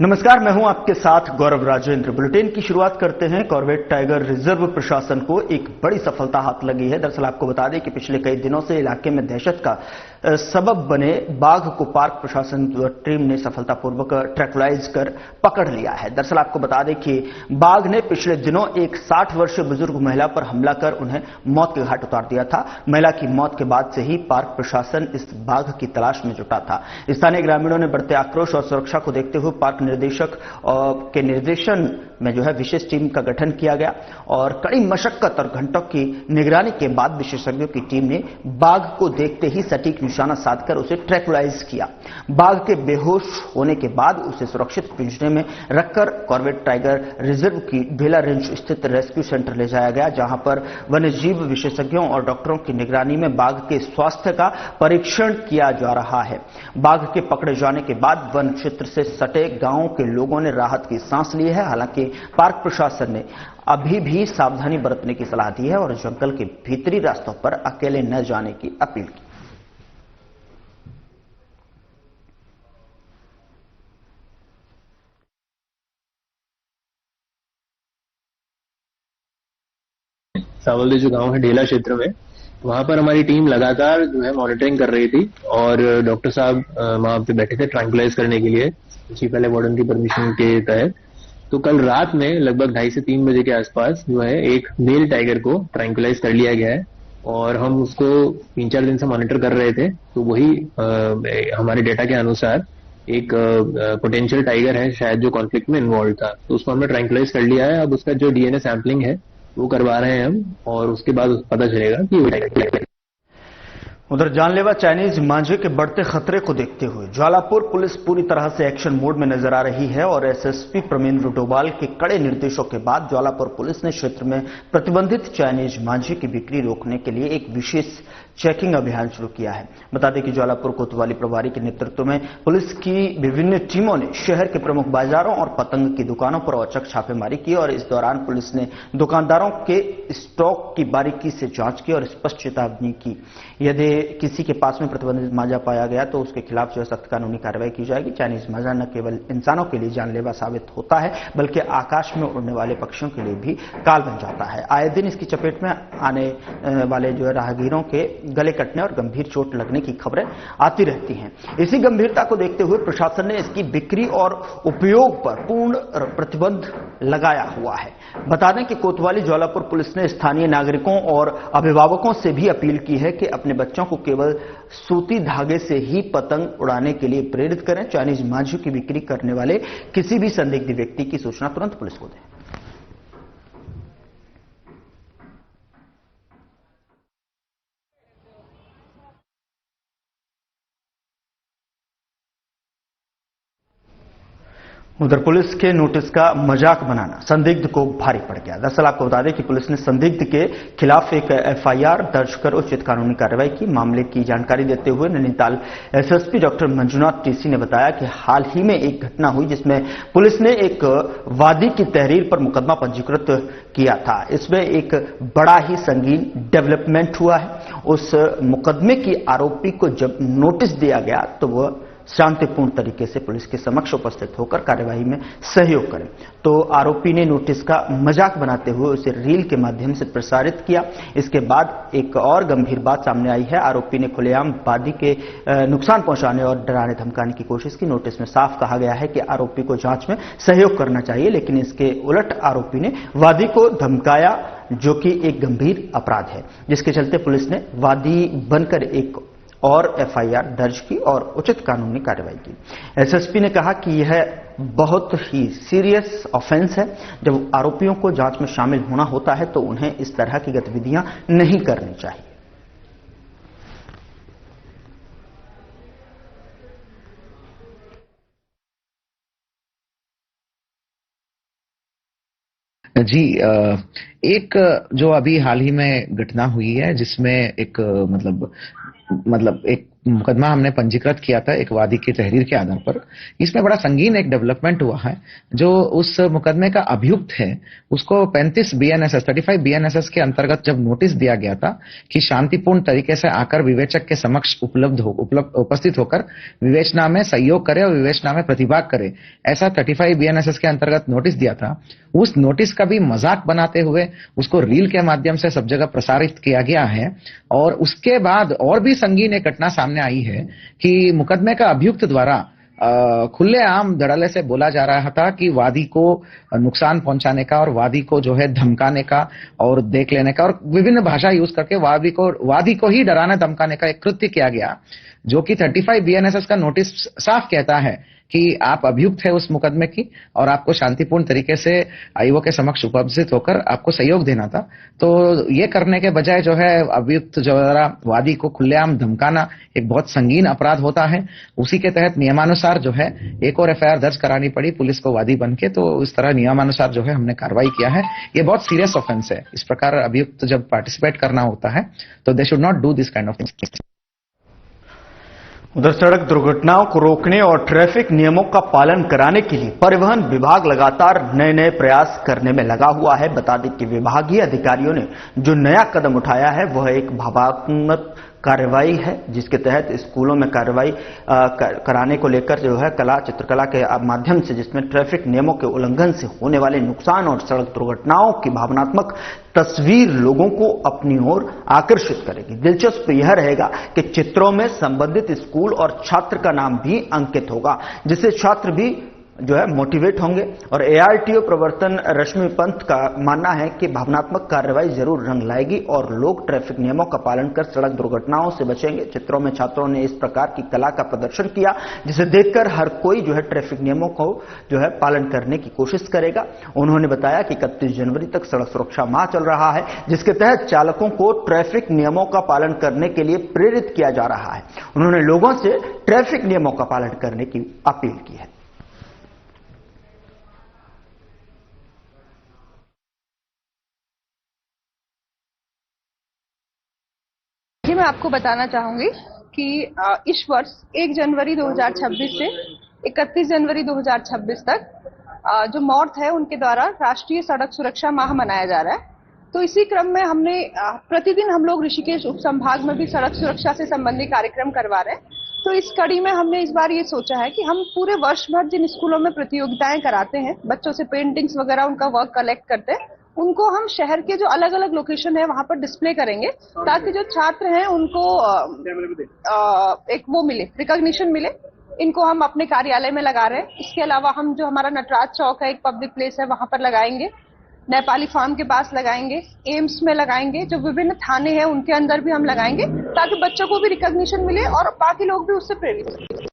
नमस्कार, मैं हूं आपके साथ गौरव राजेंद्र। बुलेटिन की शुरुआत करते हैं। कॉर्बेट टाइगर रिजर्व प्रशासन को एक बड़ी सफलता हाथ लगी है। दरअसल आपको बता दें कि पिछले कई दिनों से इलाके में दहशत का सबब बने बाघ को पार्क प्रशासन टीम ने सफलतापूर्वक ट्रैकुलाइज कर पकड़ लिया है। दरअसल आपको बता दें कि बाघ ने पिछले दिनों एक 60 वर्षीय बुजुर्ग महिला पर हमला कर उन्हें मौत के घाट उतार दिया था। महिला की मौत के बाद से ही पार्क प्रशासन इस बाघ की तलाश में जुटा था। स्थानीय ग्रामीणों ने बढ़ते आक्रोश और सुरक्षा को देखते हुए पार्क निर्देशक के निर्देशन में विशेष टीम का गठन किया गया और कड़ी मशक्कत और घंटों की निगरानी के बाद विशेषज्ञों की टीम ने बाघ को देखते ही सटीक निशाना साधकर उसे ट्रैकुलाइज किया। बाघ के बेहोश होने के बाद उसे सुरक्षित पिंजरे में रखकर कॉर्बेट टाइगर रिजर्व की बेला रेंज स्थित रेस्क्यू सेंटर ले जाया गया, जहां पर वन्यजीव विशेषज्ञों और डॉक्टरों की निगरानी में बाघ के स्वास्थ्य का परीक्षण किया जा रहा है। बाघ के पकड़े जाने के बाद वन क्षेत्र से सटे गांवों के लोगों ने राहत की सांस ली है। हालांकि पार्क प्रशासन ने अभी भी सावधानी बरतने की सलाह दी है और जंगल के भीतरी रास्तों पर अकेले न जाने की अपील की। सावलदी जो गांव है ढेला क्षेत्र में, वहां पर हमारी टीम लगातार मॉनिटरिंग कर रही थी और डॉक्टर साहब वहां पे बैठे थे ट्रैंकुलाइज करने के लिए, चीफ एल वार्डन की परमिशन के तहत। तो कल रात में लगभग 2:30 से 3 बजे के आसपास एक मेल टाइगर को ट्रैंकुलाइज कर लिया गया है और हम उसको 3-4 दिन से मॉनिटर कर रहे थे। तो वही हमारे डेटा के अनुसार एक पोटेंशियल टाइगर है शायद जो कॉन्फ्लिक्ट में इन्वॉल्व था, तो उसको हमने ट्रैंकुलाइज कर लिया है। अब उसका जो डीएनए सैंपलिंग है वो करवा रहे हैं हम और उसके बाद पता चलेगा कि वो टाइगर। उधर जानलेवा चाइनीज मांझे के बढ़ते खतरे को देखते हुए ज्वालापुर पुलिस पूरी तरह से एक्शन मोड में नजर आ रही है और एसएसपी प्रमेंद्र डोभाल के कड़े निर्देशों के बाद ज्वालापुर पुलिस ने क्षेत्र में प्रतिबंधित चाइनीज मांझे की बिक्री रोकने के लिए एक विशेष चेकिंग अभियान शुरू किया है। बता दें कि ज्वालापुर कोतवाली प्रभारी के नेतृत्व में पुलिस की विभिन्न टीमों ने शहर के प्रमुख बाजारों और पतंग की दुकानों पर औचक छापेमारी की और इस दौरान पुलिस ने दुकानदारों के स्टॉक की बारीकी से जांच की और स्पष्ट चेतावनी की। यदि किसी के पास में प्रतिबंधित मांझा पाया गया तो उसके खिलाफ सख्त कानूनी कार्रवाई की जाएगी। चाइनीज मांझा न केवल इंसानों के लिए जानलेवा साबित होता है बल्कि आकाश में उड़ने वाले पक्षियों के लिए भी काल बन जाता है। आए दिन इसकी चपेट में आने वाले राहगीरों के गले कटने और गंभीर चोट लगने की खबरें आती रहती हैं। इसी गंभीरता को देखते हुए प्रशासन ने इसकी बिक्री और उपयोग पर पूर्ण प्रतिबंध लगाया हुआ है। बता दें कि कोतवाली ज्वालापुर पुलिस ने स्थानीय नागरिकों और अभिभावकों से भी अपील की है कि अपने बच्चों को केवल सूती धागे से ही पतंग उड़ाने के लिए प्रेरित करें। चाइनीज मांझे की बिक्री करने वाले किसी भी संदिग्ध व्यक्ति की सूचना तुरंत पुलिस को दें। उधर पुलिस के नोटिस का मजाक बनाना संदिग्ध को भारी पड़ गया। दरअसल आपको बता दें कि पुलिस ने संदिग्ध के खिलाफ एक एफआईआर दर्ज कर उचित कानूनी कार्रवाई की। मामले की जानकारी देते हुए Nainital SSP doctor Manjunath TC ने बताया कि हाल ही में एक घटना हुई जिसमें पुलिस ने एक वादी की तहरीर पर मुकदमा पंजीकृत किया था। इसमें एक बड़ा ही संगीन डेवलपमेंट हुआ है। उस मुकदमे की आरोपी को जब नोटिस दिया गया तो वह शांतिपूर्ण तरीके से पुलिस के समक्ष उपस्थित होकर कार्यवाही में सहयोग करें। तो आरोपी ने नोटिस का मजाक बनाते हुए उसे रील के माध्यम से प्रसारित किया। इसके बाद एक और गंभीर बात सामने आई है। आरोपी ने खुलेआम वादी के नुकसान पहुंचाने और डराने धमकाने की कोशिश की। नोटिस में साफ कहा गया है कि आरोपी को जांच में सहयोग करना चाहिए, लेकिन इसके उलट आरोपी ने वादी को धमकाया, जो कि एक गंभीर अपराध है, जिसके चलते पुलिस ने वादी बनकर एक और एफआईआर दर्ज की और उचित कानूनी कार्रवाई की। एसएसपी ने कहा कि यह बहुत ही सीरियस ऑफेंस है। जब आरोपियों को जांच में शामिल होना होता है तो उन्हें इस तरह की गतिविधियां नहीं करनी चाहिए। जी, एक जो अभी हाल ही में घटना हुई है जिसमें एक मतलब एक मुकदमा हमने पंजीकृत किया था एक वादी की तहरीर के आधार पर। इसमें बड़ा संगीन एक डेवलपमेंट हुआ है। जो उस मुकदमे का अभियुक्त है उसको 35 BNSS के अंतर्गत जब नोटिस दिया गया था कि शांतिपूर्ण तरीके से आकर विवेचक के समक्ष उपस्थित होकर विवेचना में सहयोग करे और विवेचना में प्रतिभाग करे, ऐसा 35 BNSS के अंतर्गत नोटिस दिया था। उस नोटिस का भी मजाक बनाते हुए उसको रील के माध्यम से सब जगह प्रसारित किया गया है। और उसके बाद और भी संगीन एक घटना सामने आई है कि मुकदमे का अभियुक्त द्वारा खुलेआम धड़ल्ले से बोला जा रहा था कि वादी को नुकसान पहुंचाने का और वादी को जो है धमकाने का और देख लेने का और विभिन्न भाषा यूज करके वादी को ही डराने धमकाने का एक कृत्य किया गया, जो कि 35 BNSS का नोटिस साफ कहता है कि आप अभियुक्त है उस मुकदमे की और आपको शांतिपूर्ण तरीके से आईओ के समक्ष उपस्थित होकर आपको सहयोग देना था। तो ये करने के बजाय जो है अभियुक्त जो वादी को खुलेआम धमकाना एक बहुत संगीन अपराध होता है। उसी के तहत नियमानुसार जो है एक और FIR दर्ज करानी पड़ी पुलिस को वादी बन के। तो इस तरह नियमानुसार जो है हमने कार्रवाई किया है। ये बहुत सीरियस ऑफेंस है। इस प्रकार अभियुक्त जब पार्टिसिपेट करना होता है तो they should not do this kind of things. उधर सड़क दुर्घटनाओं को रोकने और ट्रैफिक नियमों का पालन कराने के लिए परिवहन विभाग लगातार नए नए प्रयास करने में लगा हुआ है। बता दें कि विभागीय अधिकारियों ने जो नया कदम उठाया है वह एक भावात्मक कार्रवाई है, जिसके तहत स्कूलों में कार्रवाई कराने को लेकर जो है कला चित्रकला के माध्यम से, जिसमें ट्रैफिक नियमों के उल्लंघन से होने वाले नुकसान और सड़क दुर्घटनाओं की भावनात्मक तस्वीर लोगों को अपनी ओर आकर्षित करेगी। दिलचस्प यह रहेगा कि चित्रों में संबंधित स्कूल और छात्र का नाम भी अंकित होगा, जिससे छात्र भी जो है मोटिवेट होंगे। और ARTO प्रवर्तन रश्मि पंत का मानना है कि भावनात्मक कार्रवाई जरूर रंग लाएगी और लोग ट्रैफिक नियमों का पालन कर सड़क दुर्घटनाओं से बचेंगे। चित्रों में छात्रों ने इस प्रकार की कला का प्रदर्शन किया जिसे देखकर हर कोई जो है ट्रैफिक नियमों को जो है पालन करने की कोशिश करेगा। उन्होंने बताया कि 31 जनवरी तक सड़क सुरक्षा माह चल रहा है, जिसके तहत चालकों को ट्रैफिक नियमों का पालन करने के लिए प्रेरित किया जा रहा है। उन्होंने लोगों से ट्रैफिक नियमों का पालन करने की अपील की है। मैं आपको बताना चाहूंगी कि इस वर्ष 1 जनवरी 2026 से 31 जनवरी 2026 तक जो मॉर्थ है उनके द्वारा राष्ट्रीय सड़क सुरक्षा माह मनाया जा रहा है। तो इसी क्रम में हमने प्रतिदिन हम लोग ऋषिकेश उपसंभाग में भी सड़क सुरक्षा से संबंधित कार्यक्रम करवा रहे हैं। तो इस कड़ी में हमने इस बार ये सोचा है कि हम पूरे वर्ष भर जिन स्कूलों में प्रतियोगिताएं कराते हैं, बच्चों से पेंटिंग्स वगैरह उनका वर्क कलेक्ट करते हैं, उनको हम शहर के जो अलग अलग लोकेशन है वहां पर डिस्प्ले करेंगे, ताकि जो छात्र हैं उनको एक वो मिले, रिकॉग्निशन मिले। इनको हम अपने कार्यालय में लगा रहे हैं। इसके अलावा हम जो हमारा नटराज चौक है, एक पब्लिक प्लेस है, वहां पर लगाएंगे, नेपाली फार्म के पास लगाएंगे, एम्स में लगाएंगे, जो विभिन्न थाने हैं उनके अंदर भी हम लगाएंगे, ताकि बच्चों को भी रिकॉग्निशन मिले और बाकी लोग भी उससे प्रेरित हों।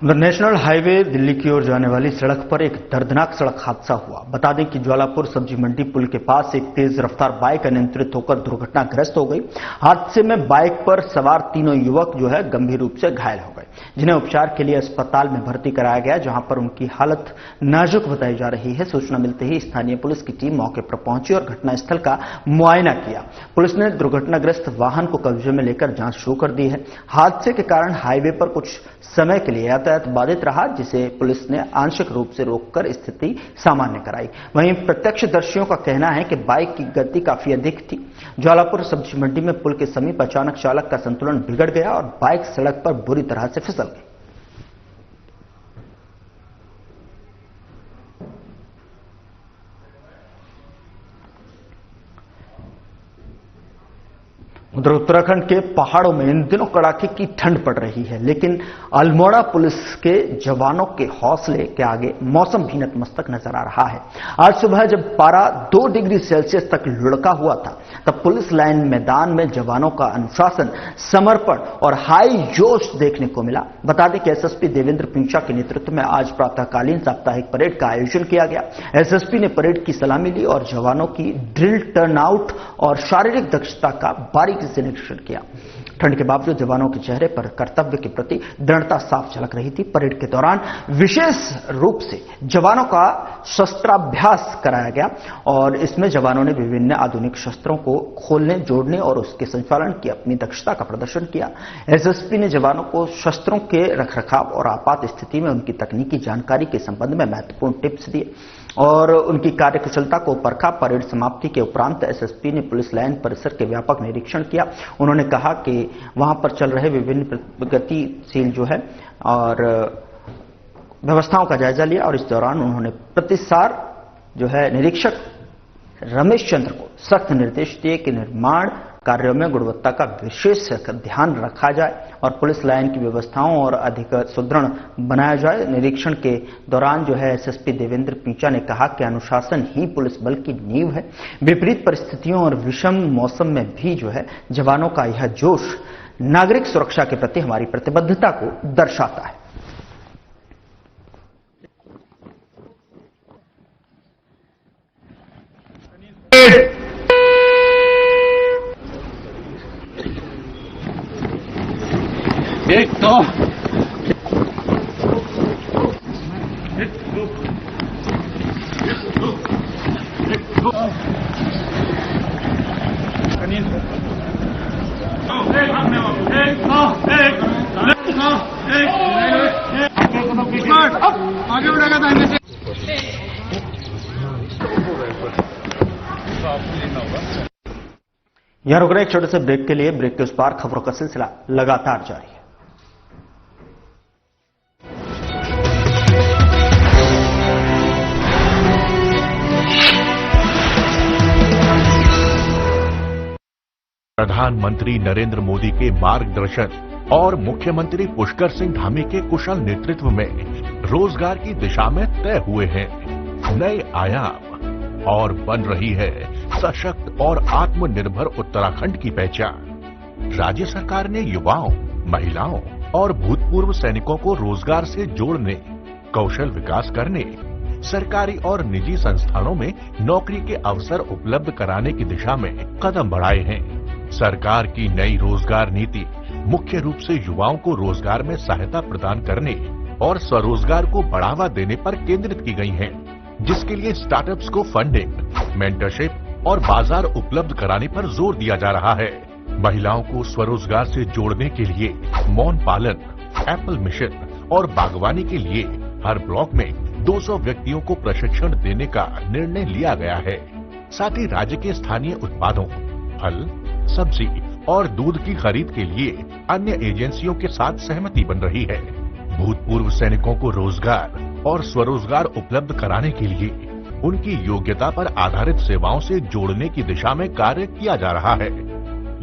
नेशनल हाईवे दिल्ली की ओर जाने वाली सड़क पर एक दर्दनाक सड़क हादसा हुआ। बता दें कि ज्वालापुर सब्जी मंडी पुल के पास एक तेज रफ्तार बाइक अनियंत्रित होकर दुर्घटनाग्रस्त हो गई। हादसे में बाइक पर सवार तीनों युवक जो है गंभीर रूप से घायल हो गए, जिन्हें उपचार के लिए अस्पताल में भर्ती कराया गया, जहां पर उनकी हालत नाजुक बताई जा रही है। सूचना मिलते ही स्थानीय पुलिस की टीम मौके पर पहुंची और घटनास्थल का मुआयना किया। पुलिस ने दुर्घटनाग्रस्त वाहन को कब्जे में लेकर जांच शुरू कर दी है। हादसे के कारण हाईवे पर कुछ समय के लिए यातायात बाधित रहा, जिसे पुलिस ने आंशिक रूप से रोककर स्थिति सामान्य कराई। वहीं प्रत्यक्षदर्शियों का कहना है कि बाइक की गति काफी अधिक थी। ज्वालापुर सब्जी मंडी में पुल के समीप अचानक चालक का संतुलन बिगड़ गया और बाइक सड़क पर बुरी तरह से फिसल गई। उधर उत्तराखंड के पहाड़ों में इन दिनों कड़ाके की ठंड पड़ रही है, लेकिन अल्मोड़ा पुलिस के जवानों के हौसले के आगे मौसम भी नतमस्तक नजर आ रहा है। आज सुबह जब पारा 2 डिग्री सेल्सियस तक लुढ़का हुआ था, तब पुलिस लाइन मैदान में जवानों का अनुशासन, समर्पण और हाई जोश देखने को मिला। बता दें कि एसएसपी देवेंद्र पिंचा के नेतृत्व में आज प्रातःकालीन साप्ताहिक परेड का आयोजन किया गया। एसएसपी ने परेड की सलामी ली और जवानों की ड्रिल, टर्नआउट और शारीरिक दक्षता का बारीकी से निरीक्षण किया। ठंड के बावजूद जवानों के चेहरे पर कर्तव्य के प्रति दृढ़ता साफ झलक रही थी। परेड के दौरान विशेष रूप से जवानों का शस्त्राभ्यास कराया गया और इसमें जवानों ने विभिन्न आधुनिक शस्त्रों को खोलने, जोड़ने और उसके संचालन की अपनी दक्षता का प्रदर्शन किया। एसएसपी ने जवानों को शस्त्रों के रखरखाव और आपात स्थिति में उनकी तकनीकी जानकारी के संबंध में महत्वपूर्ण टिप्स दिए और उनकी कार्यकुशलता को परखा। परेड समाप्ति के उपरांत एसएसपी ने पुलिस लाइन परिसर के व्यापक निरीक्षण किया। उन्होंने कहा कि वहां पर चल रहे विभिन्न प्रगतिशील जो है और व्यवस्थाओं का जायजा लिया और इस दौरान उन्होंने प्रतिसार जो है निरीक्षक रमेश चंद्र को सख्त निर्देश दिए कि निर्माण कार्यों में गुणवत्ता का विशेष ध्यान रखा जाए और पुलिस लाइन की व्यवस्थाओं और अधिक सुदृढ़ बनाया जाए। निरीक्षण के दौरान जो है एसएसपी देवेंद्र पींचा ने कहा कि अनुशासन ही पुलिस बल की नींव है। विपरीत परिस्थितियों और विषम मौसम में भी जो है जवानों का यह जोश नागरिक सुरक्षा के प्रति हमारी प्रतिबद्धता को दर्शाता है। एक तो आगे बढ़ेगा दाहिने से। यहां रुक रहे एक छोटे से ब्रेक के लिए। ब्रेक के उस पार खबरों का सिलसिला लगातार जारी है। प्रधानमंत्री नरेंद्र मोदी के मार्गदर्शन और मुख्यमंत्री पुष्कर सिंह धामी के कुशल नेतृत्व में रोजगार की दिशा में तय हुए हैं नए आयाम और बन रही है सशक्त और आत्मनिर्भर उत्तराखंड की पहचान। राज्य सरकार ने युवाओं, महिलाओं और भूतपूर्व सैनिकों को रोजगार से जोड़ने, कौशल विकास करने, सरकारी और निजी संस्थानों में नौकरी के अवसर उपलब्ध कराने की दिशा में कदम बढ़ाए हैं। सरकार की नई रोजगार नीति मुख्य रूप से युवाओं को रोजगार में सहायता प्रदान करने और स्वरोजगार को बढ़ावा देने पर केंद्रित की गई है, जिसके लिए स्टार्टअप्स को फंडिंग, मेंटरशिप और बाजार उपलब्ध कराने पर जोर दिया जा रहा है। महिलाओं को स्वरोजगार से जोड़ने के लिए मौन पालन, एप्पल मिशन और बागवानी के लिए हर ब्लॉक में 200 व्यक्तियों को प्रशिक्षण देने का निर्णय लिया गया है। साथ ही राज्य के स्थानीय उत्पादों, फल, सब्जी और दूध की खरीद के लिए अन्य एजेंसियों के साथ सहमति बन रही है। भूतपूर्व सैनिकों को रोजगार और स्वरोजगार उपलब्ध कराने के लिए उनकी योग्यता पर आधारित सेवाओं से जोड़ने की दिशा में कार्य किया जा रहा है।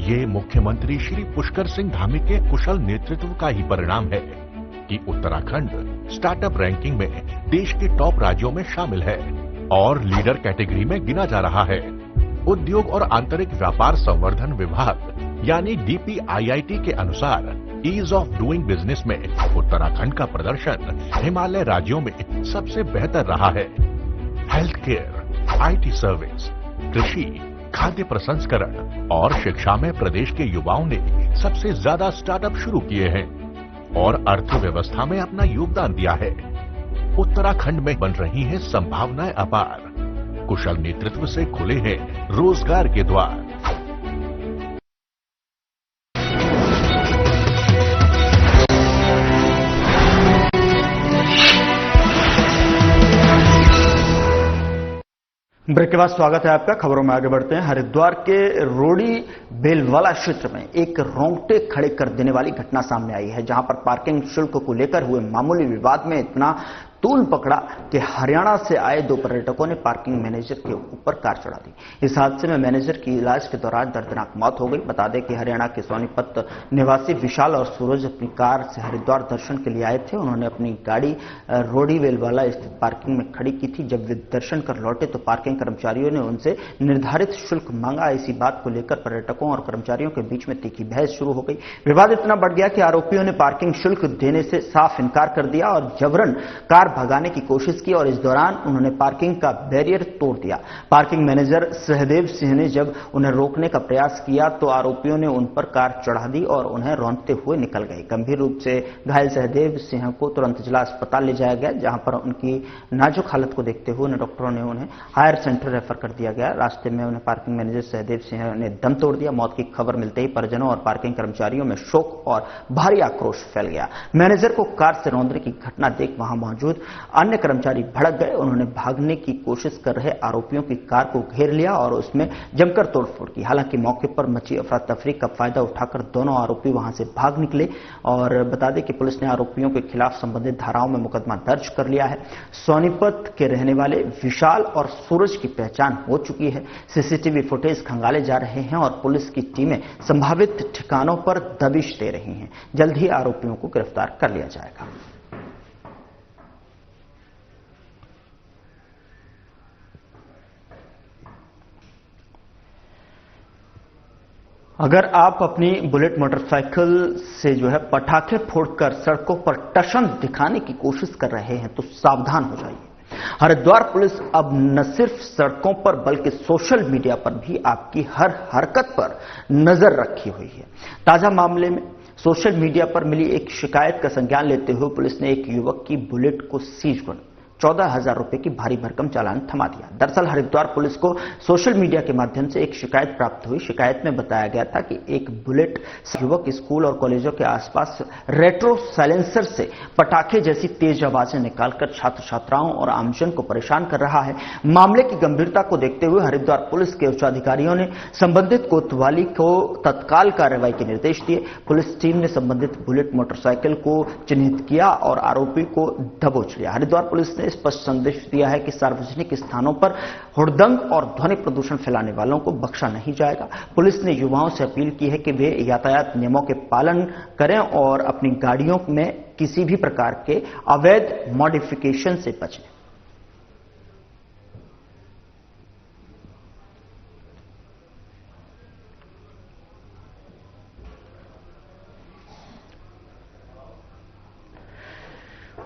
ये मुख्यमंत्री श्री पुष्कर सिंह धामी के कुशल नेतृत्व का ही परिणाम है कि उत्तराखंड स्टार्टअप रैंकिंग में देश के टॉप राज्यों में शामिल है और लीडर कैटेगरी में गिना जा रहा है। उद्योग और आंतरिक व्यापार संवर्धन विभाग यानी DPIIT के अनुसार ईज ऑफ डूइंग बिजनेस में उत्तराखंड का प्रदर्शन हिमालय राज्यों में सबसे बेहतर रहा है। हेल्थ केयर, IT सर्विस, कृषि, खाद्य प्रसंस्करण और शिक्षा में प्रदेश के युवाओं ने सबसे ज्यादा स्टार्टअप शुरू किए हैं और अर्थव्यवस्था में अपना योगदान दिया है। उत्तराखंड में बन रही हैं संभावनाएं अपार। कुशल नेतृत्व से खुले हैं रोजगार के द्वार। ब्रेक के बाद स्वागत है आपका। खबरों में आगे बढ़ते हैं। हरिद्वार के रोड़ी बेलवाला क्षेत्र में एक रोंगटे खड़े कर देने वाली घटना सामने आई है, जहां पर पार्किंग शुल्क को लेकर हुए मामूली विवाद में इतना तूल पकड़ा कि हरियाणा से आए 2 पर्यटकों ने पार्किंग मैनेजर के ऊपर कार चढ़ा दी। इस हादसे में मैनेजर की इलाज के दौरान दर्दनाक मौत हो गई। बता दें कि हरियाणा के सोनीपत निवासी विशाल और सूरज अपनी कार से हरिद्वार दर्शन के लिए आए थे। उन्होंने अपनी गाड़ी रोड़ी वेलवाला स्थित पार्किंग में खड़ी की थी। जब वे दर्शन कर लौटे तो पार्किंग कर्मचारियों ने उनसे निर्धारित शुल्क मांगा। इसी बात को लेकर पर्यटकों और कर्मचारियों के बीच में तीखी बहस शुरू हो गई। विवाद इतना बढ़ गया कि आरोपियों ने पार्किंग शुल्क देने से साफ इनकार कर दिया और जबरन कार भगाने की कोशिश की और इस दौरान उन्होंने पार्किंग का बैरियर तोड़ दिया। पार्किंग मैनेजर सहदेव सिंह ने जब उन्हें रोकने का प्रयास किया तो आरोपियों ने उन पर कार चढ़ा दी और उन्हें रौंदते हुए निकल गए। गंभीर रूप से घायल सहदेव सिंह को तुरंत जिला अस्पताल ले जाया गया, जहां पर उनकी नाजुक हालत को देखते हुए डॉक्टरों ने उन्हें हायर सेंटर रेफर कर दिया गया। रास्ते में उन्हें पार्किंग मैनेजर सहदेव सिंह ने दम तोड़ दिया। मौत की खबर मिलते ही परिजनों और पार्किंग कर्मचारियों में शोक और भारी आक्रोश फैल गया। मैनेजर को कार से रौंदने की घटना देख वहां मौजूद अन्य कर्मचारी भड़क गए। उन्होंने भागने की कोशिश कर रहे आरोपियों की कार को घेर लिया और उसमें जमकर तोड़फोड़ की। हालांकि मौके पर मची अफरा तफरी का फायदा उठाकर दोनों आरोपी वहां से भाग निकले और बता दें कि पुलिस ने आरोपियों के खिलाफ संबंधित धाराओं में मुकदमा दर्ज कर लिया है। सोनीपत के रहने वाले विशाल और सूरज की पहचान हो चुकी है। सीसीटीवी फुटेज खंगाले जा रहे हैं और पुलिस की टीमें संभावित ठिकानों पर दबिश दे रही हैं। जल्द ही आरोपियों को गिरफ्तार कर लिया जाएगा। अगर आप अपनी बुलेट मोटरसाइकिल से पटाखे फोड़कर सड़कों पर टशन दिखाने की कोशिश कर रहे हैं तो सावधान हो जाइए। हरिद्वार पुलिस अब न सिर्फ सड़कों पर बल्कि सोशल मीडिया पर भी आपकी हर हरकत पर नजर रखी हुई है। ताजा मामले में सोशल मीडिया पर मिली एक शिकायत का संज्ञान लेते हुए पुलिस ने एक युवक की बुलेट को सीज कर 14,000 रुपए की भारी भरकम चालान थमा दिया। दरअसल हरिद्वार पुलिस को सोशल मीडिया के माध्यम से एक शिकायत प्राप्त हुई। शिकायत में बताया गया था कि एक बुलेट युवक स्कूल और कॉलेजों के आसपास रेट्रो साइलेंसर से पटाखे जैसी तेज आवाजें निकालकर छात्र छात्राओं और आमजन को परेशान कर रहा है। मामले की गंभीरता को देखते हुए हरिद्वार पुलिस के उच्चाधिकारियों ने संबंधित कोतवाली को तत्काल कार्रवाई के निर्देश दिए। पुलिस टीम ने संबंधित बुलेट मोटरसाइकिल को चिन्हित किया और आरोपी को दबोच लिया। हरिद्वार पुलिस ने स्पष्ट संदेश दिया है कि सार्वजनिक स्थानों पर हुड़दंग और ध्वनि प्रदूषण फैलाने वालों को बख्शा नहीं जाएगा। पुलिस ने युवाओं से अपील की है कि वे यातायात नियमों के पालन करें और अपनी गाड़ियों में किसी भी प्रकार के अवैध मॉडिफिकेशन से बचें।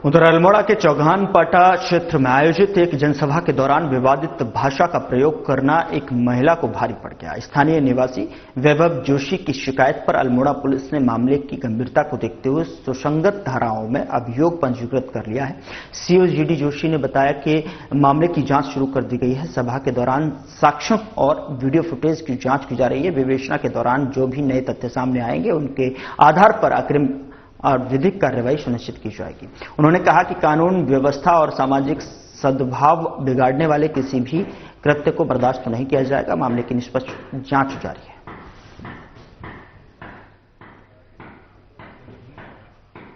उधर अल्मोड़ा के चौगानपाटा क्षेत्र में आयोजित एक जनसभा के दौरान विवादित भाषा का प्रयोग करना एक महिला को भारी पड़ गया। स्थानीय निवासी वैभव जोशी की शिकायत पर अल्मोड़ा पुलिस ने मामले की गंभीरता को देखते हुए सुसंगत धाराओं में अभियोग पंजीकृत कर लिया है। सीओ जीडी जोशी ने बताया कि मामले की जांच शुरू कर दी गई है। सभा के दौरान साक्ष्यों और वीडियो फुटेज की जांच की जा रही है। विवेचना के दौरान जो भी नए तथ्य सामने आएंगे उनके आधार पर अग्रिम और विधिक कार्रवाई सुनिश्चित की जाएगी। उन्होंने कहा कि कानून व्यवस्था और सामाजिक सद्भाव बिगाड़ने वाले किसी भी कृत्य को बर्दाश्त नहीं किया जाएगा। मामले की निष्पक्ष जांच जारी है।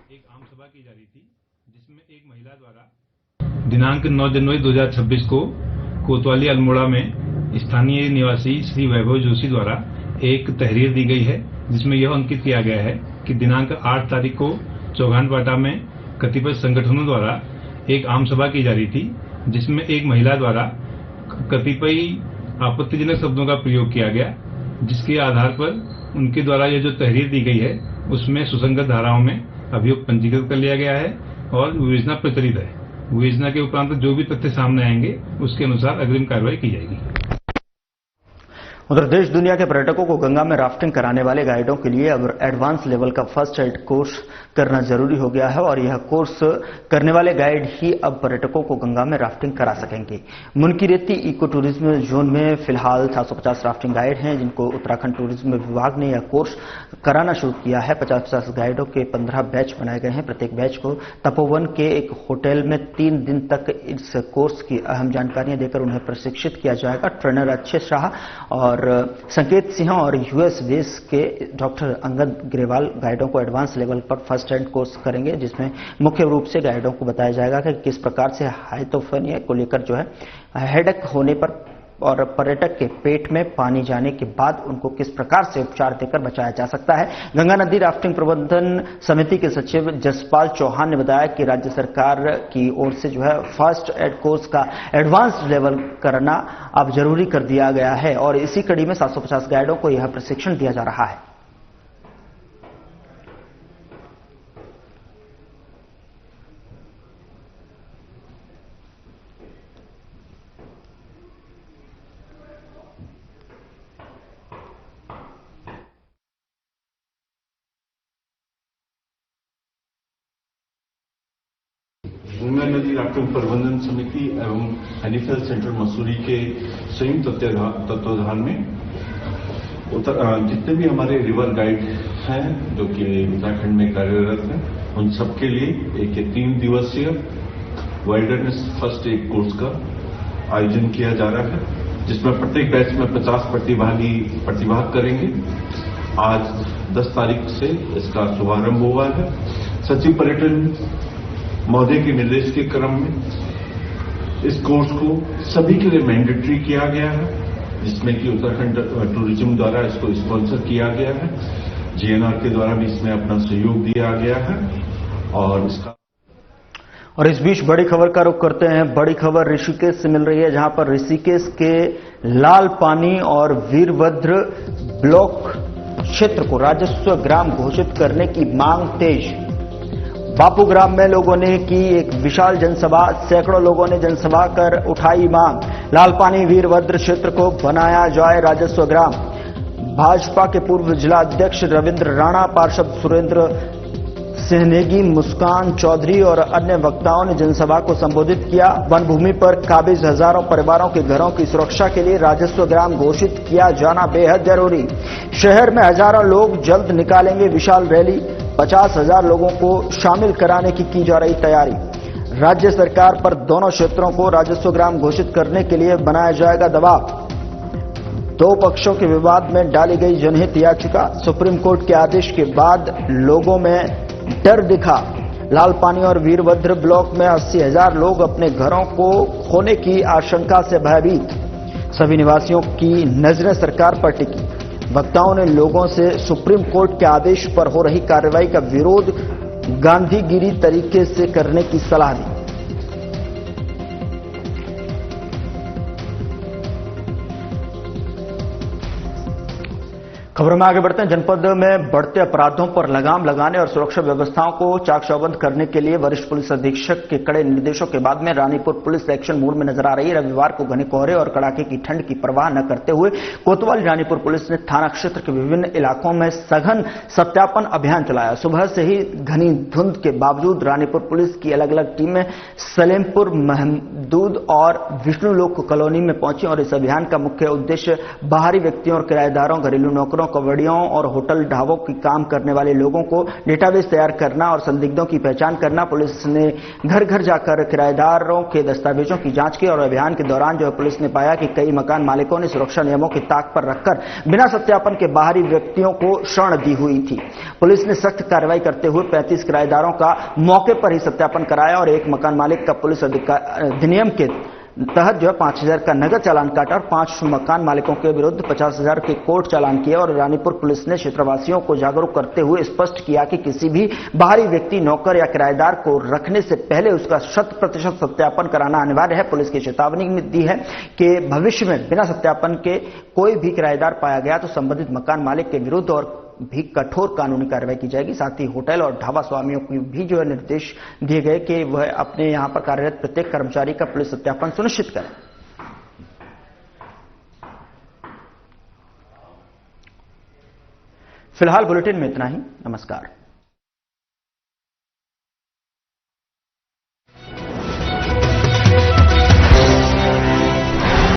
एक आम सभा की जा रही थी जिसमें एक महिला द्वारा दिनांक 9 जनवरी 2026 को कोतवाली अल्मोड़ा में स्थानीय निवासी श्री वैभव जोशी द्वारा एक तहरीर दी गई है, जिसमें यह अंकित किया गया है कि दिनांक 8 तारीख को चौगानपाटा में कतिपय संगठनों द्वारा एक आम सभा की जा रही थी, जिसमें एक महिला द्वारा कतिपय आपत्तिजनक शब्दों का प्रयोग किया गया, जिसके आधार पर उनके द्वारा यह जो तहरीर दी गई है उसमें सुसंगत धाराओं में अभियोग पंजीकृत कर लिया गया है और विवेचना प्रचलित है। विवेचना के उपरांत जो भी तथ्य सामने आएंगे उसके अनुसार अग्रिम कार्रवाई की जाएगी। उधर देश दुनिया के पर्यटकों को गंगा में राफ्टिंग कराने वाले गाइडों के लिए अब एडवांस लेवल का फर्स्ट एड कोर्स करना जरूरी हो गया है और यह कोर्स करने वाले गाइड ही अब पर्यटकों को गंगा में राफ्टिंग करा सकेंगे। मुनकीरेती इको टूरिज्म जोन में फिलहाल 750 राफ्टिंग गाइड हैं, जिनको उत्तराखंड टूरिज्म विभाग ने यह कोर्स कराना शुरू किया है। 50-50 गाइडों के 15 बैच बनाए गए हैं। प्रत्येक बैच को तपोवन के एक होटल में 3 दिन तक इस कोर्स की अहम जानकारियां देकर उन्हें प्रशिक्षित किया जाएगा। ट्रेनर अच्छे शाह और संकेत सिंह और यूएस बेस के डॉक्टर अंगद ग्रेवाल गाइडों को एडवांस लेवल पर फर्स्ट एड कोर्स करेंगे, जिसमें मुख्य रूप से गाइडों को बताया जाएगा कि किस प्रकार से हाइपोथर्मिया को लेकर हेडेक होने पर और पर्यटक के पेट में पानी जाने के बाद उनको किस प्रकार से उपचार देकर बचाया जा सकता है। गंगा नदी राफ्टिंग प्रबंधन समिति के सचिव जसपाल चौहान ने बताया कि राज्य सरकार की ओर से फर्स्ट एड कोर्स का एडवांस लेवल करना अब जरूरी कर दिया गया है और इसी कड़ी में 750 गाइडों को यह प्रशिक्षण दिया जा रहा है। जी राफ्टिंग प्रबंधन समिति एवं हनीफेल सेंटर मसूरी के संयुक्त तत्वाधान में जितने भी हमारे रिवर गाइड हैं जो कि उत्तराखंड में कार्यरत हैं, उन सबके लिए एक 3 दिवसीय वाइल्डरनेस फर्स्ट एड कोर्स का आयोजन किया जा रहा है, जिसमें प्रत्येक बैच में 50 प्रतिभागी प्रतिभाग करेंगे। आज 10 तारीख से इसका शुभारंभ हुआ है। सचिव पर्यटन महोदय के निर्देश के क्रम में इस कोर्स को सभी के लिए मैंडेटरी किया गया है, जिसमें कि उत्तराखंड टूरिज्म द्वारा इसको स्पॉन्सर किया गया है, जीएनआर के द्वारा भी इसमें अपना सहयोग दिया गया है। और इस बीच बड़ी खबर का रुख करते हैं। बड़ी खबर ऋषिकेश से मिल रही है, जहां पर ऋषिकेश के लाल पानी और वीरभद्र ब्लॉक क्षेत्र को राजस्व ग्राम घोषित करने की मांग तेज। बापू ग्राम में लोगों ने की एक विशाल जनसभा, सैकड़ों लोगों ने जनसभा कर उठाई मांग, लाल पानी वीरभद्र क्षेत्र को बनाया जाए राजस्व ग्राम। भाजपा के पूर्व जिला अध्यक्ष रविंद्र राणा, पार्षद सुरेंद्र सिंह नेगी, मुस्कान चौधरी और अन्य वक्ताओं ने जनसभा को संबोधित किया। वन भूमि पर काबिज हजारों परिवारों के घरों की सुरक्षा के लिए राजस्व ग्राम घोषित किया जाना बेहद जरूरी। शहर में हजारों लोग जल्द निकालेंगे विशाल रैली, 50,000 लोगों को शामिल कराने की जा रही तैयारी। राज्य सरकार पर दोनों क्षेत्रों को राजस्व ग्राम घोषित करने के लिए बनाया जाएगा दबाव। 2 पक्षों के विवाद में डाली गई जनहित याचिका, सुप्रीम कोर्ट के आदेश के बाद लोगों में डर दिखा। लाल पानी और वीरभद्र ब्लॉक में 80,000 लोग अपने घरों को खोने की आशंका से भयभीत। सभी निवासियों की नजरें सरकार पर टिकी। वक्ताओं ने लोगों से सुप्रीम कोर्ट के आदेश पर हो रही कार्रवाई का विरोध गांधीगिरी तरीके से करने की सलाह दी। खबरों में आगे बढ़ते हैं। जनपद में बढ़ते अपराधों पर लगाम लगाने और सुरक्षा व्यवस्थाओं को चाक चौबंद करने के लिए वरिष्ठ पुलिस अधीक्षक के कड़े निर्देशों के बाद में रानीपुर पुलिस एक्शन मोड में नजर आ रही है। रविवार को घने कोहरे और कड़ाके की ठंड की परवाह न करते हुए कोतवाली रानीपुर पुलिस ने थाना क्षेत्र के विभिन्न इलाकों में सघन सत्यापन अभियान चलाया। सुबह से ही घनी धुंध के बावजूद रानीपुर पुलिस की अलग अलग टीमें सलेमपुर, महमूद और विष्णुलोक कॉलोनी में पहुंची और इस अभियान का मुख्य उद्देश्य बाहरी व्यक्तियों और किराएदारों, घरेलू नौकरों, कवड़ियों और होटल ढाबों की काम करने वाले लोगों को डेटाबेस तैयार करना और संदिग्धों की पहचान करना। पुलिस ने घर घर जाकर किराएदारों के दस्तावेजों की जांच की और अभियान के दौरान जो पुलिस ने पाया कि कई मकान मालिकों ने सुरक्षा नियमों की ताक पर रखकर बिना सत्यापन के बाहरी व्यक्तियों को शरण दी हुई थी। पुलिस ने सख्त कार्रवाई करते हुए 35 किराएदारों का मौके पर ही सत्यापन कराया और एक मकान मालिक का पुलिस अधिनियम के तहत 5,000 का नगद चालान काटा और 5 मकान मालिकों के विरुद्ध 50,000 के कोर्ट चालान किए। और रानीपुर पुलिस ने क्षेत्रवासियों को जागरूक करते हुए स्पष्ट किया कि किसी भी बाहरी व्यक्ति, नौकर या किराएदार को रखने से पहले उसका 100% सत्यापन कराना अनिवार्य है। पुलिस की चेतावनी दी है कि भविष्य में बिना सत्यापन के कोई भी किराएदार पाया गया तो संबंधित मकान मालिक के विरुद्ध और भी कठोर कानूनी कार्रवाई की जाएगी। साथ ही होटल और ढाबा स्वामियों को भी निर्देश दिए गए कि वह अपने यहां पर कार्यरत प्रत्येक कर्मचारी का पुलिस सत्यापन सुनिश्चित करें। फिलहाल बुलेटिन में इतना ही। नमस्कार।